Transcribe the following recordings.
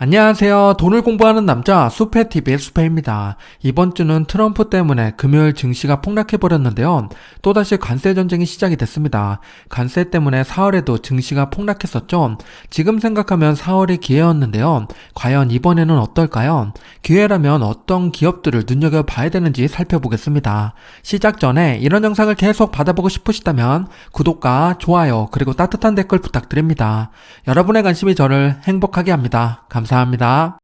안녕하세요. 돈을 공부하는 남자 수페TV의 수페입니다. 이번 주는 트럼프 때문에 금요일 증시가 폭락해버렸는데요. 또다시 관세 전쟁이 시작이 됐습니다. 관세 때문에 4월에도 증시가 폭락했었죠. 지금 생각하면 4월이 기회였는데요. 과연 이번에는 어떨까요? 기회라면 어떤 기업들을 눈여겨봐야 되는지 살펴보겠습니다. 시작 전에 이런 영상을 계속 받아보고 싶으시다면 구독과 좋아요 그리고 따뜻한 댓글 부탁드립니다. 여러분의 관심이 저를 행복하게 합니다. 감사합니다.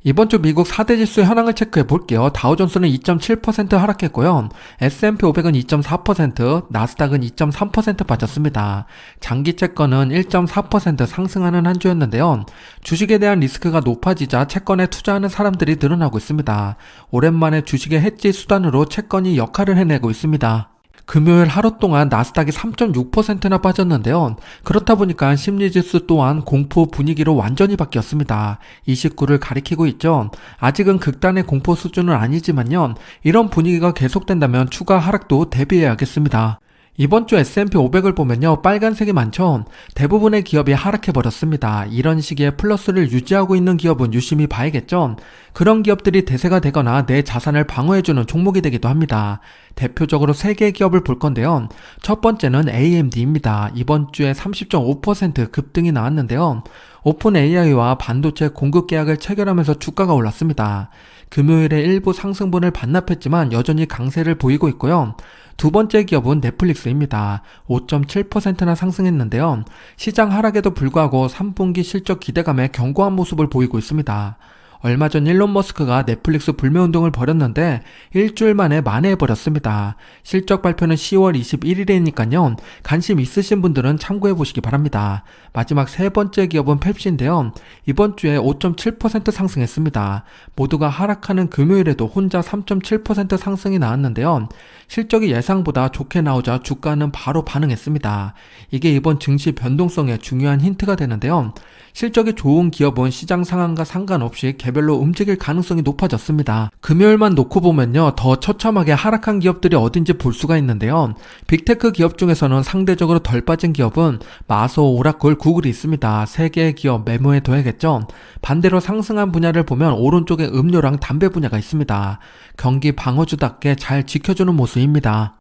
이번 주 미국 4대 지수 현황을 체크해 볼게요. 다우존스는 2.7% 하락했고요. S&P 500은 2.4%, 나스닥은 2.3% 빠졌습니다. 장기 채권은 1.4% 상승하는 한 주였는데요. 주식에 대한 리스크가 높아지자 채권에 투자하는 사람들이 늘어나고 있습니다. 오랜만에 주식의 해지 수단으로 채권이 역할을 해내고 있습니다. 금요일 하루 동안 나스닥이 3.6%나 빠졌는데요. 그렇다 보니까 심리지수 또한 공포 분위기로 완전히 바뀌었습니다. 29를 가리키고 있죠. 아직은 극단의 공포 수준은 아니지만요. 이런 분위기가 계속된다면 추가 하락도 대비해야겠습니다. 이번 주 S&P 500을 보면요. 빨간색이 많죠. 대부분의 기업이 하락해버렸습니다. 이런 시기에 플러스를 유지하고 있는 기업은 유심히 봐야겠죠. 그런 기업들이 대세가 되거나 내 자산을 방어해주는 종목이 되기도 합니다. 대표적으로 3개의 기업을 볼 건데요. 첫 번째는 AMD입니다. 이번 주에 30.5% 급등이 나왔는데요. 오픈 AI와 반도체 공급 계약을 체결하면서 주가가 올랐습니다. 금요일에 일부 상승분을 반납했지만 여전히 강세를 보이고 있고요. 두 번째 기업은 넷플릭스입니다. 5.7%나 상승했는데요. 시장 하락에도 불구하고 3분기 실적 기대감에 견고한 모습을 보이고 있습니다. 얼마 전 일론 머스크가 넷플릭스 불매운동을 벌였는데 일주일 만에 만회해버렸습니다. 실적 발표는 10월 21일이니까요. 관심 있으신 분들은 참고해보시기 바랍니다. 마지막 세 번째 기업은 펩시인데요. 이번 주에 5.7% 상승했습니다. 모두가 하락하는 금요일에도 혼자 3.7% 상승이 나왔는데요. 실적이 예상보다 좋게 나오자 주가는 바로 반응했습니다. 이게 이번 증시 변동성에 중요한 힌트가 되는데요. 실적이 좋은 기업은 시장 상황과 상관없이 개별로 움직일 가능성이 높아졌습니다. 금요일만 놓고 보면요. 더 처참하게 하락한 기업들이 어딘지 볼 수가 있는데요. 빅테크 기업 중에서는 상대적으로 덜 빠진 기업은 마소, 오라클, 구글이 있습니다. 3개의 기업 메모에 둬야겠죠. 반대로 상승한 분야를 보면 오른쪽에 음료랑 담배 분야가 있습니다. 경기 방어주답게 잘 지켜주는 모습입니다.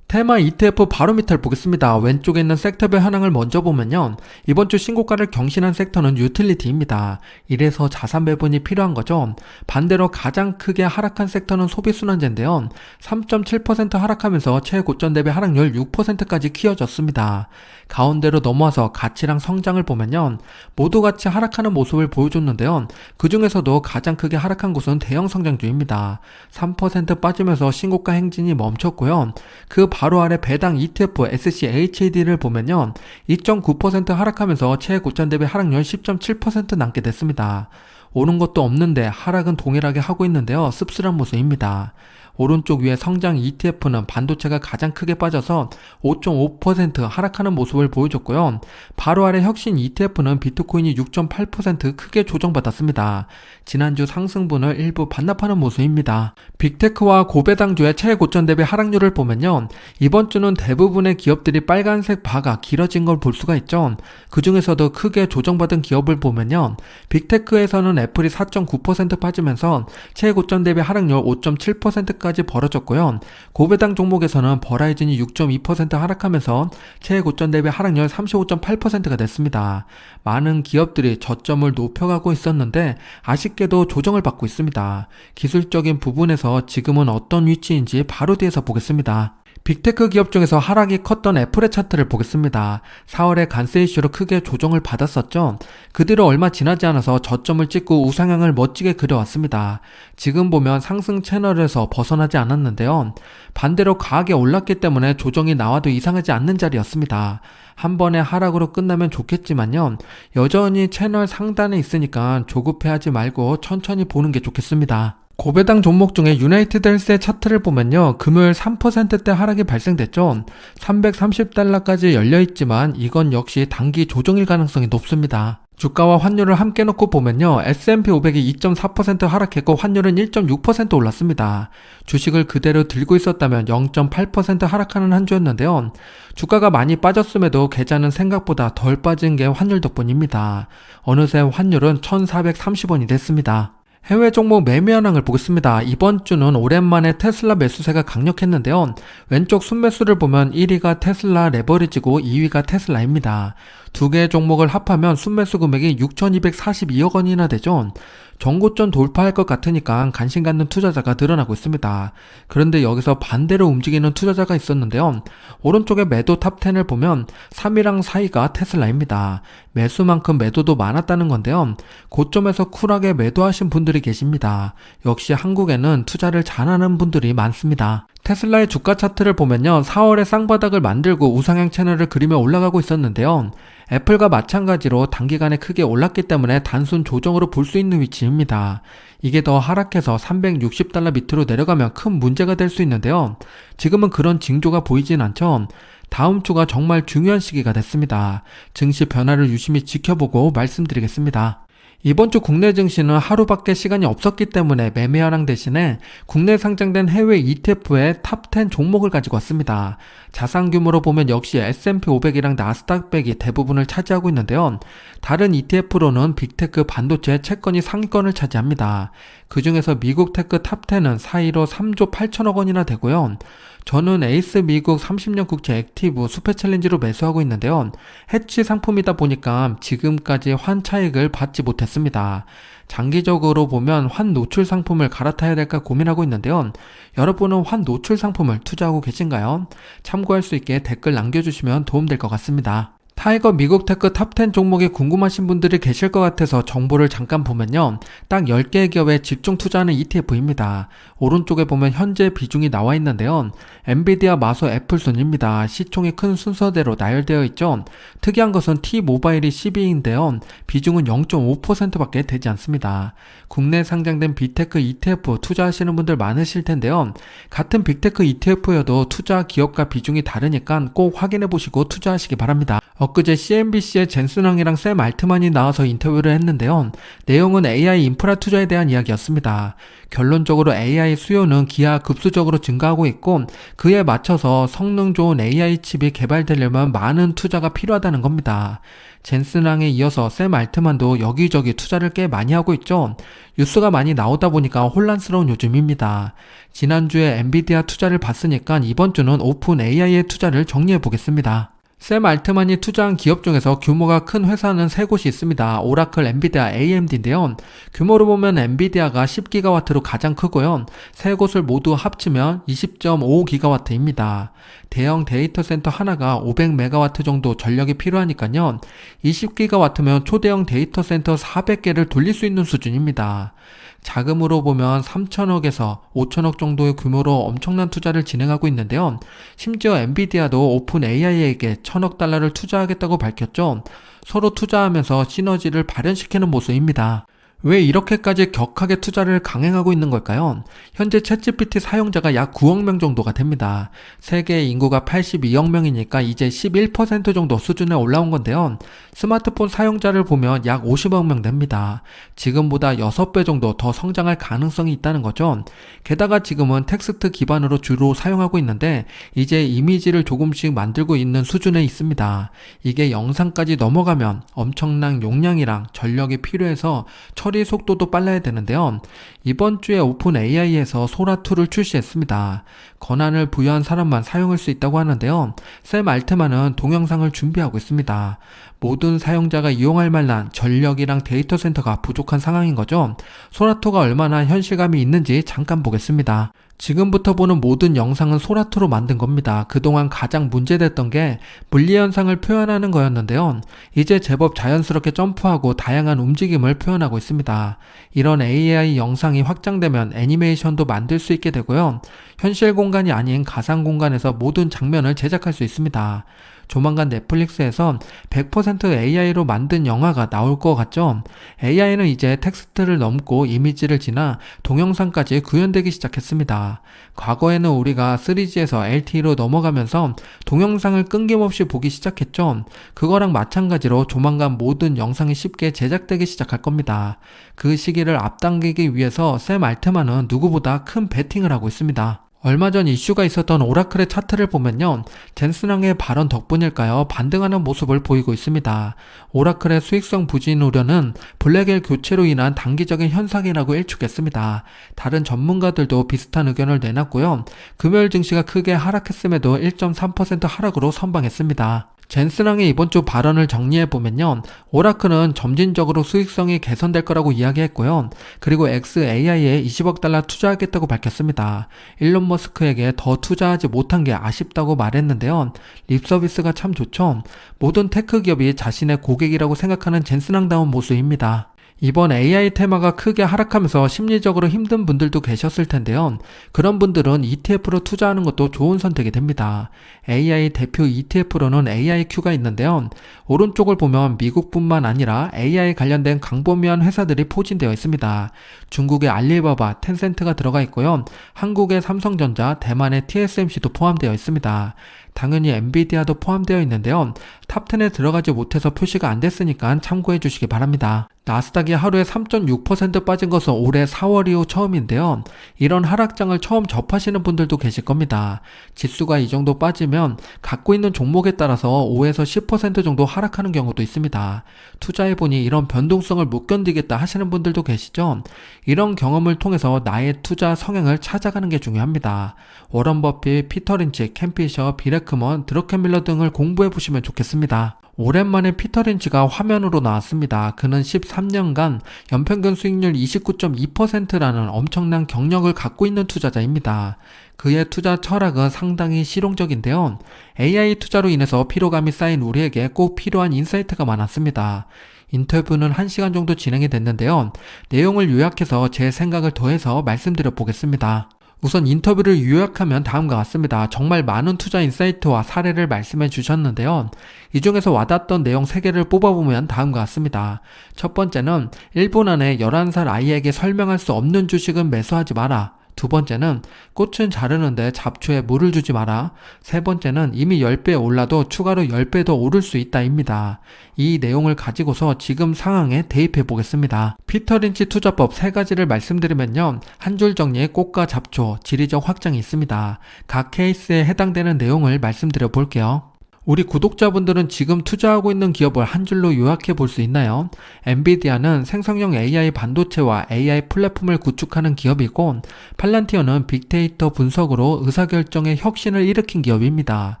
테마 ETF 바로 밑을 보겠습니다. 왼쪽에 있는 섹터별 현황을 먼저 보면요. 이번 주 신고가를 경신한 섹터는 유틸리티입니다. 이래서 자산 배분이 필요한 거죠. 반대로 가장 크게 하락한 섹터는 소비순환재인데요. 3.7% 하락하면서 최고점 대비 하락률 6%까지 키워졌습니다. 가운데로 넘어와서 가치랑 성장을 보면요. 모두 같이 하락하는 모습을 보여줬는데요. 그 중에서도 가장 크게 하락한 곳은 대형 성장주입니다. 3% 빠지면서 신고가 행진이 멈췄고요. 그 바로 아래 배당 ETF SCHAD를 보면요. 2.9% 하락하면서 최고점 대비 하락률 10.7% 남게 됐습니다. 오른 것도 없는데 하락은 동일하게 하고 있는데요. 씁쓸한 모습입니다. 오른쪽 위에 성장 ETF는 반도체가 가장 크게 빠져서 5.5% 하락하는 모습을 보여줬고요. 바로 아래 혁신 ETF는 비트코인이 6.8% 크게 조정받았습니다. 지난주 상승분을 일부 반납하는 모습입니다. 빅테크와 고배당주의 최고점 대비 하락률을 보면요. 이번 주는 대부분의 기업들이 빨간색 바가 길어진 걸 볼 수가 있죠. 그 중에서도 크게 조정받은 기업을 보면요. 빅테크에서는 애플이 4.9% 빠지면서 최고점 대비 하락률 5.7%까지 벌어졌고요. 고배당 종목에서는 버라이즌이 6.2% 하락하면서 최고점 대비 하락률 35.8%가 됐습니다. 많은 기업들이 저점을 높여가고 있었는데 아쉽게도 조정을 받고 있습니다. 기술적인 부분에서 지금은 어떤 위치인지 바로 뒤에서 보겠습니다. 빅테크 기업 중에서 하락이 컸던 애플의 차트를 보겠습니다. 4월에 관세 이슈로 크게 조정을 받았었죠. 그 뒤로 얼마 지나지 않아서 저점을 찍고 우상향을 멋지게 그려왔습니다. 지금 보면 상승 채널에서 벗어나지 않았는데요. 반대로 강하게 올랐기 때문에 조정이 나와도 이상하지 않는 자리였습니다. 한 번의 하락으로 끝나면 좋겠지만요. 여전히 채널 상단에 있으니까 조급해하지 말고 천천히 보는 게 좋겠습니다. 고배당 종목 중에 유나이티드 헬스의 차트를 보면요. 금요일 3%대 하락이 발생됐죠. 330달러까지 열려있지만 이건 역시 단기 조정일 가능성이 높습니다. 주가와 환율을 함께 놓고 보면요. S&P 500이 2.4% 하락했고 환율은 1.6% 올랐습니다. 주식을 그대로 들고 있었다면 0.8% 하락하는 한 주였는데요. 주가가 많이 빠졌음에도 계좌는 생각보다 덜 빠진 게 환율 덕분입니다. 어느새 환율은 1,430원이 됐습니다. 해외 종목 매매 현황을 보겠습니다. 이번 주는 오랜만에 테슬라 매수세가 강력했는데요. 왼쪽 순매수를 보면 1위가 테슬라 레버리지고 2위가 테슬라입니다. 두 개의 종목을 합하면 순매수 금액이 6,242억 원이나 되죠. 전고점 돌파할 것 같으니까 관심 갖는 투자자가 늘어나고 있습니다. 그런데 여기서 반대로 움직이는 투자자가 있었는데요. 오른쪽에 매도 탑10을 보면 3위랑 4위가 테슬라입니다. 매수만큼 매도도 많았다는 건데요. 고점에서 쿨하게 매도하신 분들이 계십니다. 역시 한국에는 투자를 잘하는 분들이 많습니다. 테슬라의 주가 차트를 보면요. 4월에 쌍바닥을 만들고 우상향 채널을 그리며 올라가고 있었는데요. 애플과 마찬가지로 단기간에 크게 올랐기 때문에 단순 조정으로 볼 수 있는 위치입니다. 이게 더 하락해서 $360 밑으로 내려가면 큰 문제가 될 수 있는데요. 지금은 그런 징조가 보이진 않죠. 다음 주가 정말 중요한 시기가 됐습니다. 증시 변화를 유심히 지켜보고 말씀드리겠습니다. 이번 주 국내 증시는 하루밖에 시간이 없었기 때문에 매매 하락 대신에 국내 상장된 해외 ETF의 탑10 종목을 가지고 왔습니다. 자산 규모로 보면 역시 S&P 500이랑 나스닥 100이 대부분을 차지하고 있는데요. 다른 ETF로는 빅테크 반도체 채권이 상위권을 차지합니다. 그 중에서 미국 테크 탑10은 4위로 3조 8천억 원이나 되고요. 저는 에이스 미국 30년 국채 액티브 수페 챌린지로 매수하고 있는데요. 해치 상품이다 보니까 지금까지 환 차익을 받지 못했습니다. 장기적으로 보면 환 노출 상품을 갈아타야 될까 고민하고 있는데요. 여러분은 환 노출 상품을 투자하고 계신가요? 참고할 수 있게 댓글 남겨주시면 도움될 것 같습니다. 타이거 미국 테크 탑10 종목이 궁금하신 분들이 계실 것 같아서 정보를 잠깐 보면요. 딱 10개의 기업에 집중 투자하는 ETF입니다. 오른쪽에 보면 현재 비중이 나와 있는데요. 엔비디아, 마소, 애플 순입니다. 시총이 큰 순서대로 나열되어 있죠. 특이한 것은 T모바일이 10위인데요. 비중은 0.5%밖에 되지 않습니다. 국내 상장된 빅테크 ETF 투자하시는 분들 많으실 텐데요. 같은 빅테크 ETF여도 투자 기업과 비중이 다르니까 꼭 확인해 보시고 투자하시기 바랍니다. 엊그제 CNBC의 젠슨왕이랑 샘 알트만이 나와서 인터뷰를 했는데요. 내용은 AI 인프라 투자에 대한 이야기였습니다. 결론적으로 AI 수요는 기하급수적으로 증가하고 있고 그에 맞춰서 성능 좋은 AI 칩이 개발되려면 많은 투자가 필요하다는 겁니다. 젠슨왕에 이어서 샘 알트만도 여기저기 투자를 꽤 많이 하고 있죠. 뉴스가 많이 나오다 보니까 혼란스러운 요즘입니다. 지난주에 엔비디아 투자를 봤으니까 이번 주는 오픈 AI의 투자를 정리해 보겠습니다. 샘 알트만이 투자한 기업 중에서 규모가 큰 회사는 3곳이 있습니다. 오라클, 엔비디아, AMD인데요. 규모로 보면 엔비디아가 10기가와트로 가장 크고요. 3곳을 모두 합치면 20.5기가와트입니다. 대형 데이터 센터 하나가 500메가와트 정도 전력이 필요하니까요. 20기가와트면 초대형 데이터 센터 400개를 돌릴 수 있는 수준입니다. 자금으로 보면 3천억에서 5천억 정도의 규모로 엄청난 투자를 진행하고 있는데요. 심지어 엔비디아도 오픈 AI에게 1,000억 달러를 투자하겠다고 밝혔죠. 서로 투자하면서 시너지를 발현시키는 모습입니다. 왜 이렇게까지 격하게 투자를 강행하고 있는 걸까요? 현재 챗GPT 사용자가 약 9억 명 정도가 됩니다. 세계 인구가 82억 명이니까 이제 11% 정도 수준에 올라온 건데요. 스마트폰 사용자를 보면 약 50억 명 됩니다. 지금보다 6배 정도 더 성장할 가능성이 있다는 거죠. 게다가 지금은 텍스트 기반으로 주로 사용하고 있는데 이제 이미지를 조금씩 만들고 있는 수준에 있습니다. 이게 영상까지 넘어가면 엄청난 용량이랑 전력이 필요해서 처리 속도도 빨라야 되는데요. 이번 주에 오픈 AI에서 소라2를 출시했습니다. 권한을 부여한 사람만 사용할 수 있다고 하는데요. 샘 알트만은 동영상을 준비하고 있습니다. 모든 사용자가 이용할 만한 전력이랑 데이터 센터가 부족한 상황인 거죠. 소라2가 얼마나 현실감이 있는지 잠깐 보겠습니다. 지금부터 보는 모든 영상은 소라2로 만든 겁니다. 그동안 가장 문제됐던 게 물리현상을 표현하는 거였는데요. 이제 제법 자연스럽게 점프하고 다양한 움직임을 표현하고 있습니다. 이런 AI 영상이 확장되면 애니메이션도 만들 수 있게 되고요. 현실 공간이 아닌 가상 공간에서 모든 장면을 제작할 수 있습니다. 조만간 넷플릭스에선 100% AI로 만든 영화가 나올 것 같죠? AI는 이제 텍스트를 넘고 이미지를 지나 동영상까지 구현되기 시작했습니다. 과거에는 우리가 3G에서 LTE로 넘어가면서 동영상을 끊김없이 보기 시작했죠. 그거랑 마찬가지로 조만간 모든 영상이 쉽게 제작되기 시작할 겁니다. 그 시기를 앞당기기 위해서 샘 알트만은 누구보다 큰 베팅을 하고 있습니다. 얼마 전 이슈가 있었던 오라클의 차트를 보면요, 젠슨왕의 발언 덕분일까요? 반등하는 모습을 보이고 있습니다. 오라클의 수익성 부진 우려는 블랙웰 교체로 인한 단기적인 현상이라고 일축했습니다. 다른 전문가들도 비슷한 의견을 내놨고요. 금요일 증시가 크게 하락했음에도 1.3% 하락으로 선방했습니다. 젠슨왕의 이번 주 발언을 정리해보면요, 오라클은 점진적으로 수익성이 개선될 거라고 이야기했고요. 그리고 XAI에 20억 달러 투자하겠다고 밝혔습니다. 일론 머스크에게 더 투자하지 못한 게 아쉽다고 말했는데요. 립서비스가 참 좋죠. 모든 테크 기업이 자신의 고객이라고 생각하는 젠슨왕다운 모습입니다. 이번 AI 테마가 크게 하락하면서 심리적으로 힘든 분들도 계셨을 텐데요. 그런 분들은 ETF로 투자하는 것도 좋은 선택이 됩니다. AI 대표 ETF로는 AIQ가 있는데요. 오른쪽을 보면 미국뿐만 아니라 AI 관련된 광범위한 회사들이 포진되어 있습니다. 중국의 알리바바, 텐센트가 들어가 있고요. 한국의 삼성전자, 대만의 TSMC도 포함되어 있습니다. 당연히 엔비디아도 포함되어 있는데요. 탑10에 들어가지 못해서 표시가 안 됐으니까 참고해 주시기 바랍니다. 나스닥이 하루에 3.6% 빠진 것은 올해 4월 이후 처음인데요. 이런 하락장을 처음 접하시는 분들도 계실 겁니다. 지수가 이 정도 빠지면 갖고 있는 종목에 따라서 5에서 10% 정도 하락하는 경우도 있습니다. 투자해보니 이런 변동성을 못 견디겠다 하시는 분들도 계시죠? 이런 경험을 통해서 나의 투자 성향을 찾아가는 게 중요합니다. 워런 버핏, 피터 린치, 켄 피셔, 비레크먼, 드러켄밀러 등을 공부해보시면 좋겠습니다. 오랜만에 피터 린치가 화면으로 나왔습니다. 그는 13년간 연평균 수익률 29.2%라는 엄청난 경력을 갖고 있는 투자자입니다. 그의 투자 철학은 상당히 실용적인데요. AI 투자로 인해서 피로감이 쌓인 우리에게 꼭 필요한 인사이트가 많았습니다. 인터뷰는 1시간 정도 진행이 됐는데요. 내용을 요약해서 제 생각을 더해서 말씀드려 보겠습니다. 우선 인터뷰를 요약하면 다음과 같습니다. 정말 많은 투자 인사이트와 사례를 말씀해 주셨는데요. 이 중에서 와닿았던 내용 3개를 뽑아보면 다음과 같습니다. 첫 번째는 1분 안에 11살 아이에게 설명할 수 없는 주식은 매수하지 마라. 두 번째는 꽃은 자르는데 잡초에 물을 주지 마라. 세 번째는 이미 10배 올라도 추가로 10배 더 오를 수 있다입니다. 이 내용을 가지고서 지금 상황에 대입해 보겠습니다. 피터 린치 투자법 3가지를 말씀드리면요. 한 줄 정리에 꽃과 잡초, 지리적 확장이 있습니다. 각 케이스에 해당되는 내용을 말씀드려 볼게요. 우리 구독자분들은 지금 투자하고 있는 기업을 한 줄로 요약해 볼 수 있나요? 엔비디아는 생성형 AI 반도체와 AI 플랫폼을 구축하는 기업이고, 팔란티어는 빅데이터 분석으로 의사결정의 혁신을 일으킨 기업입니다.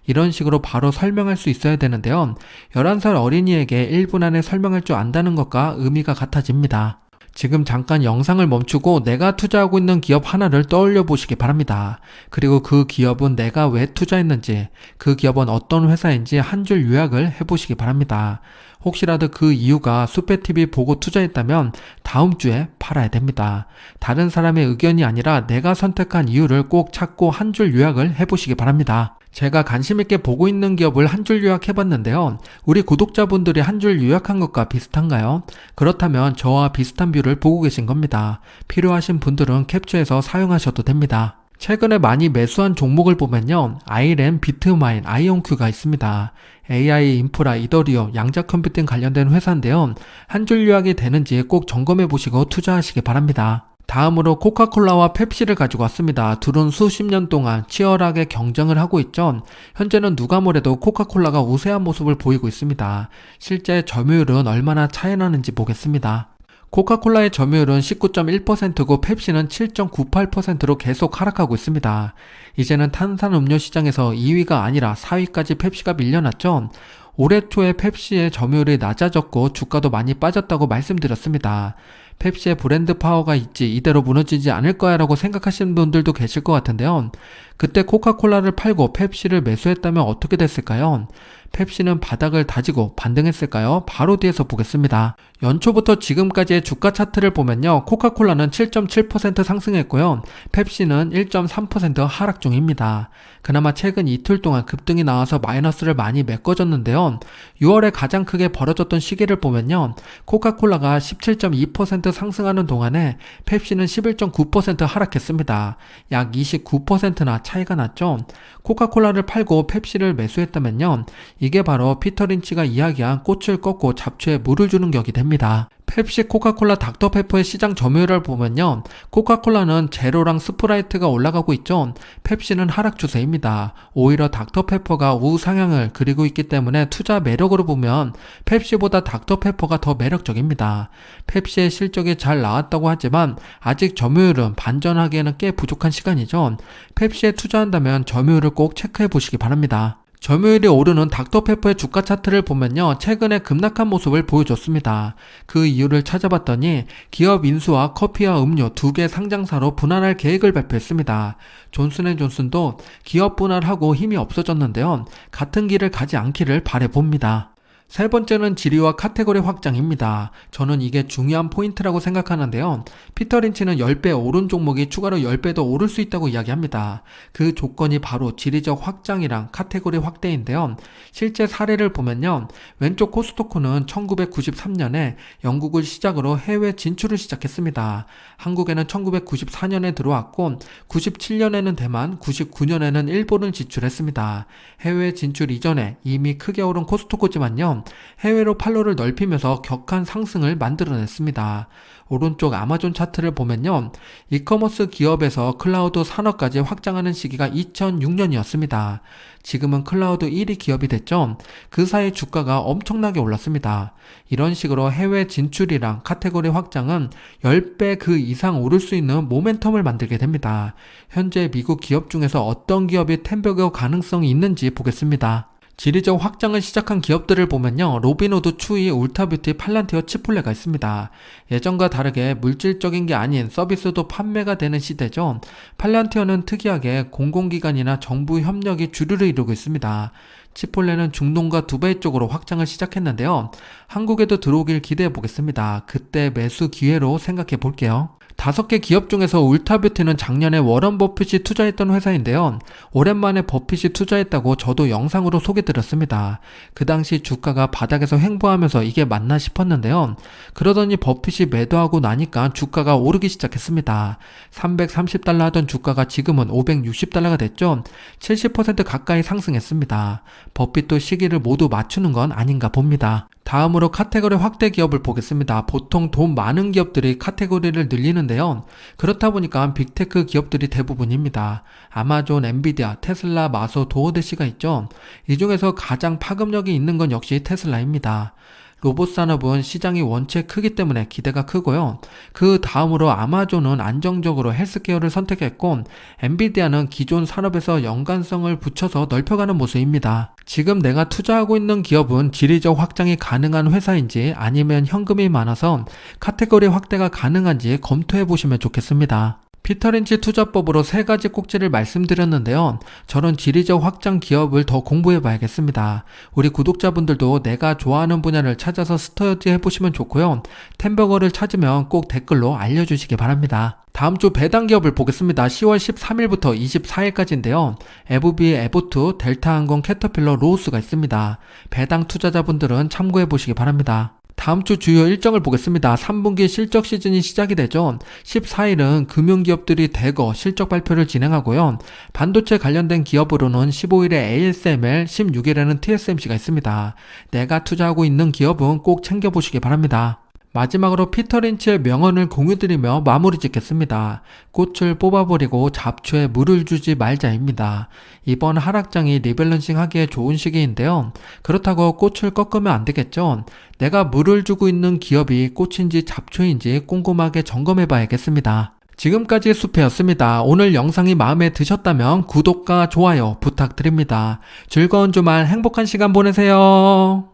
이런 식으로 바로 설명할 수 있어야 되는데요. 11살 어린이에게 1분 안에 설명할 줄 안다는 것과 의미가 같아집니다. 지금 잠깐 영상을 멈추고 내가 투자하고 있는 기업 하나를 떠올려 보시기 바랍니다. 그리고 그 기업은 내가 왜 투자했는지, 그 기업은 어떤 회사인지 한 줄 요약을 해보시기 바랍니다. 혹시라도 그 이유가 수페TV 보고 투자했다면 다음 주에 팔아야 됩니다. 다른 사람의 의견이 아니라 내가 선택한 이유를 꼭 찾고 한 줄 요약을 해보시기 바랍니다. 제가 관심있게 보고 있는 기업을 한 줄 요약해봤는데요. 우리 구독자분들이 한 줄 요약한 것과 비슷한가요? 그렇다면 저와 비슷한 뷰를 보고 계신 겁니다. 필요하신 분들은 캡처해서 사용하셔도 됩니다. 최근에 많이 매수한 종목을 보면요. 아이램, 비트마인, 아이온큐가 있습니다. AI, 인프라, 이더리움, 양자 컴퓨팅 관련된 회사인데요. 한 줄 요약이 되는지 꼭 점검해보시고 투자하시기 바랍니다. 다음으로 코카콜라와 펩시를 가지고 왔습니다. 둘은 수십 년 동안 치열하게 경쟁을 하고 있죠. 현재는 누가 뭐래도 코카콜라가 우세한 모습을 보이고 있습니다. 실제 점유율은 얼마나 차이 나는지 보겠습니다. 코카콜라의 점유율은 19.1%고 펩시는 7.98%로 계속 하락하고 있습니다. 이제는 탄산음료 시장에서 2위가 아니라 4위까지 펩시가 밀려났죠. 올해 초에 펩시의 점유율이 낮아졌고 주가도 많이 빠졌다고 말씀드렸습니다. 펩시의 브랜드 파워가 있지 이대로 무너지지 않을 거야 라고 생각하시는 분들도 계실 것 같은데요. 그때 코카콜라를 팔고 펩시를 매수했다면 어떻게 됐을까요? 펩시는 바닥을 다지고 반등했을까요? 바로 뒤에서 보겠습니다. 연초부터 지금까지의 주가 차트를 보면요. 코카콜라는 7.7% 상승했고요. 펩시는 1.3% 하락 중입니다. 그나마 최근 이틀 동안 급등이 나와서 마이너스를 많이 메꿔줬는데요. 6월에 가장 크게 벌어졌던 시기를 보면요. 코카콜라가 17.2% 상승하는 동안에 펩시는 11.9% 하락했습니다. 약 29%나 차이가 났죠. 코카콜라를 팔고 펩시를 매수했다면요. 이게 바로 피터 린치가 이야기한 꽃을 꺾고 잡초에 물을 주는 격이 됩니다. 펩시, 코카콜라, 닥터페퍼의 시장 점유율을 보면요. 코카콜라는 제로랑 스프라이트가 올라가고 있죠. 펩시는 하락 추세입니다. 오히려 닥터페퍼가 우상향을 그리고 있기 때문에 투자 매력으로 보면 펩시보다 닥터페퍼가 더 매력적입니다. 펩시의 실적이 잘 나왔다고 하지만 아직 점유율은 반전하기에는 꽤 부족한 시간이죠. 펩시에 투자한다면 점유율을 꼭 체크해 보시기 바랍니다. 점유율이 오르는 닥터페퍼의 주가 차트를 보면요. 최근에 급락한 모습을 보여줬습니다. 그 이유를 찾아봤더니 기업 인수와 커피와 음료 두 개 상장사로 분할할 계획을 발표했습니다. 존슨앤존슨도 기업 분할하고 힘이 없어졌는데요. 같은 길을 가지 않기를 바라봅니다. 세 번째는 지리와 카테고리 확장입니다. 저는 이게 중요한 포인트라고 생각하는데요. 피터 린치는 10배 오른 종목이 추가로 10배 더 오를 수 있다고 이야기합니다. 그 조건이 바로 지리적 확장이랑 카테고리 확대인데요. 실제 사례를 보면요. 왼쪽 코스토코는 1993년에 영국을 시작으로 해외 진출을 시작했습니다. 한국에는 1994년에 들어왔고 97년에는 대만, 99년에는 일본을 진출했습니다. 해외 진출 이전에 이미 크게 오른 코스토코지만요. 해외로 판로를 넓히면서 격한 상승을 만들어냈습니다. 오른쪽 아마존 차트를 보면요. 이커머스 기업에서 클라우드 산업까지 확장하는 시기가 2006년이었습니다. 지금은 클라우드 1위 기업이 됐죠. 그 사이 주가가 엄청나게 올랐습니다. 이런 식으로 해외 진출이랑 카테고리 확장은 10배 그 이상 오를 수 있는 모멘텀을 만들게 됩니다. 현재 미국 기업 중에서 어떤 기업이 텐버거 가능성이 있는지 보겠습니다. 지리적 확장을 시작한 기업들을 보면요. 로빈후드, 추이, 울타뷰티, 팔란티어, 치폴레가 있습니다. 예전과 다르게 물질적인 게 아닌 서비스도 판매가 되는 시대죠. 팔란티어는 특이하게 공공기관이나 정부 협력이 주류를 이루고 있습니다. 치폴레는 중동과 두바이 쪽으로 확장을 시작했는데요. 한국에도 들어오길 기대해 보겠습니다. 그때 매수 기회로 생각해 볼게요. 5개 기업 중에서 울타뷰티는 작년에 워런 버핏이 투자했던 회사인데요. 오랜만에 버핏이 투자했다고 저도 영상으로 소개드렸습니다. 그 당시 주가가 바닥에서 횡보하면서 이게 맞나 싶었는데요. 그러더니 버핏이 매도하고 나니까 주가가 오르기 시작했습니다. 330달러 하던 주가가 지금은 560달러가 됐죠. 70% 가까이 상승했습니다. 버핏도 시기를 모두 맞추는 건 아닌가 봅니다. 다음으로 카테고리 확대 기업을 보겠습니다. 보통 돈 많은 기업들이 카테고리를 늘리는데요. 그렇다 보니까 빅테크 기업들이 대부분입니다. 아마존, 엔비디아, 테슬라, 마소, 도어대시가 있죠. 이 중에서 가장 파급력이 있는 건 역시 테슬라입니다. 로봇 산업은 시장이 원체 크기 때문에 기대가 크고요. 그 다음으로 아마존은 안정적으로 헬스케어를 선택했고 엔비디아는 기존 산업에서 연관성을 붙여서 넓혀가는 모습입니다. 지금 내가 투자하고 있는 기업은 지리적 확장이 가능한 회사인지 아니면 현금이 많아서 카테고리 확대가 가능한지 검토해 보시면 좋겠습니다. 피터 린치 투자법으로 3가지 꼭지를 말씀드렸는데요. 저는 지리적 확장 기업을 더 공부해 봐야겠습니다. 우리 구독자분들도 내가 좋아하는 분야를 찾아서 스터디 해보시면 좋고요. 텐버거를 찾으면 꼭 댓글로 알려주시기 바랍니다. 다음 주 배당 기업을 보겠습니다. 10월 13일부터 24일까지인데요. 에브비, 에보투, 델타항공, 캐터필러, 로우스가 있습니다. 배당 투자자분들은 참고해 보시기 바랍니다. 다음 주 주요 일정을 보겠습니다. 3분기 실적 시즌이 시작이 되죠. 14일은 금융기업들이 대거 실적 발표를 진행하고요. 반도체 관련된 기업으로는 15일에 ASML, 16일에는 TSMC가 있습니다. 내가 투자하고 있는 기업은 꼭 챙겨보시기 바랍니다. 마지막으로 피터 린치의 명언을 공유드리며 마무리 짓겠습니다. 꽃을 뽑아버리고 잡초에 물을 주지 말자입니다. 이번 하락장이 리밸런싱 하기에 좋은 시기인데요. 그렇다고 꽃을 꺾으면 안 되겠죠. 내가 물을 주고 있는 기업이 꽃인지 잡초인지 꼼꼼하게 점검해 봐야겠습니다. 지금까지 숲이었습니다. 오늘 영상이 마음에 드셨다면 구독과 좋아요 부탁드립니다. 즐거운 주말 행복한 시간 보내세요.